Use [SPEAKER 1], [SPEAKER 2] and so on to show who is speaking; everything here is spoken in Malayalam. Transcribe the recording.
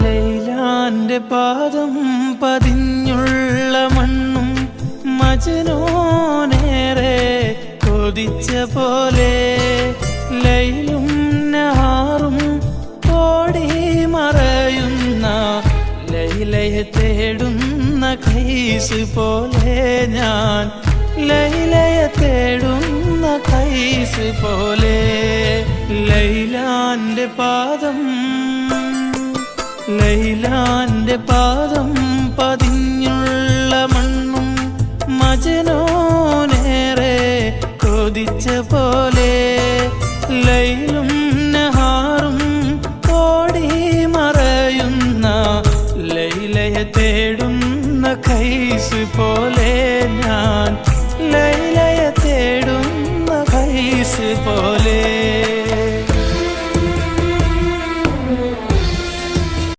[SPEAKER 1] ലൈലാന്റെ പാദം പതിഞ്ഞുള്ള മണ്ണും മജ്നൂനേറെ കൊതിച്ച പോലെ ലൈലും നഹാറും ഓടി മറയുന്ന ലൈലയെ തേടുന്ന ഖൈസ് പോലെ ഞാൻ ലൈലയെ തേടുന്ന ഖൈസ് പോലെ ലൈലാന്റെ പാദം പതിഞ്ഞുള്ള മണ്ണും മജ്നൂനേറെ കൊതിച്ച പോലെ ലൈലും നഹാറും ഓടി മറയുന്ന ലൈലയെ തേടുന്ന ഖൈസ് പോലെ ഞാൻ ലൈലയെ തേടുന്ന ഖൈസ് പോലെ